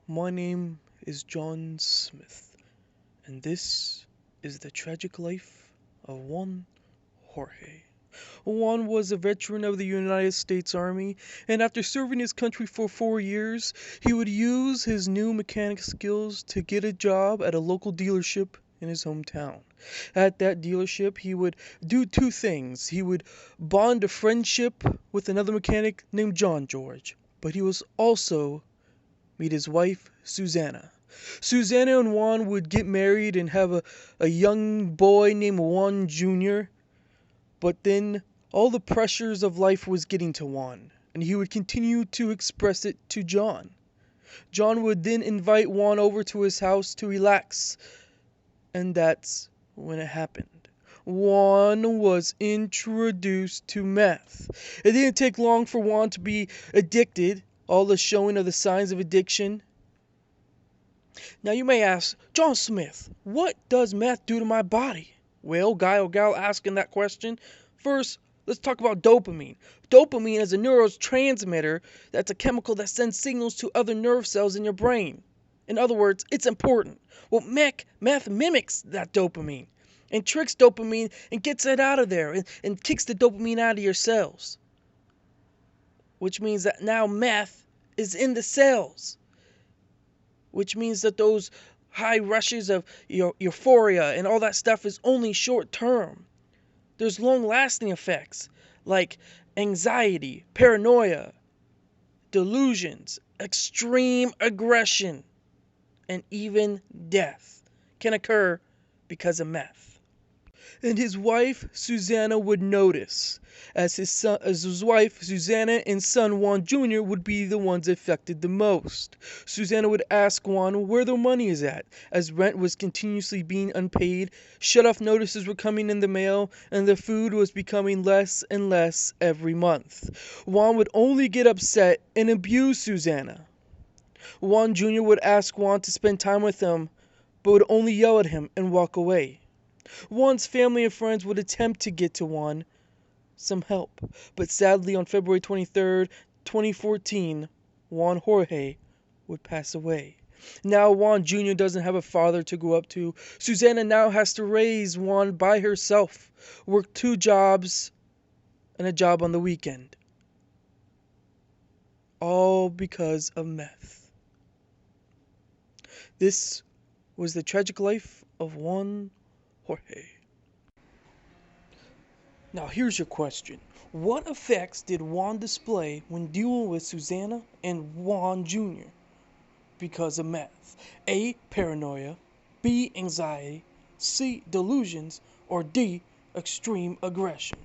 My name is John Smith, and this is the tragic life of Juan Jorge. Juan was a veteran of the United States Army, and after serving his country for 4 years, he would use his new mechanic skills to get a job at a local dealership in his hometown. At that dealership, he would do two things. He would bond a friendship with another mechanic named John George, but he was also meet his wife, Susanna. Susanna and Juan would get married and have a young boy named Juan Jr., but then all the pressures of life was getting to Juan, and he would continue to express it to John. John would then invite Juan over to his house to relax, and that's when it happened. Juan was introduced to meth. It didn't take long for Juan to be addicted, all the showing of the signs of addiction. Now you may ask, John Smith, what does meth do to my body? Well, guy or gal asking that question, first, let's talk about dopamine. Dopamine is a neurotransmitter that's a chemical that sends signals to other nerve cells in your brain. In other words, it's important. Well, meth mimics that dopamine and tricks dopamine and gets it out of there and kicks the dopamine out of your cells, which means that now meth is in the cells, which means that those high rushes of euphoria and all that stuff is only short term. There's long-lasting effects like anxiety, paranoia, delusions, extreme aggression, and even death can occur because of meth. And his wife, Susanna, would notice, as his wife, Susanna, and son, Juan Jr., would be the ones affected the most. Susanna would ask Juan where the money is at, as rent was continuously being unpaid, shut-off notices were coming in the mail, and the food was becoming less and less every month. Juan would only get upset and abuse Susanna. Juan Jr. would ask Juan to spend time with him, but would only yell at him and walk away. Juan's family and friends would attempt to get to Juan some help, but sadly on February 23rd, 2014, Juan Jorge would pass away. Now Juan Jr. doesn't have a father to go up to. Susanna now has to raise Juan by herself, work 2 jobs and a job on the weekend. All because of meth. This was the tragic life of Juan Jorge. Now here's your question. What effects did Juan display when dealing with Susanna and Juan Jr. because of meth? A. Paranoia. B. Anxiety. C. Delusions. Or D. Extreme aggression.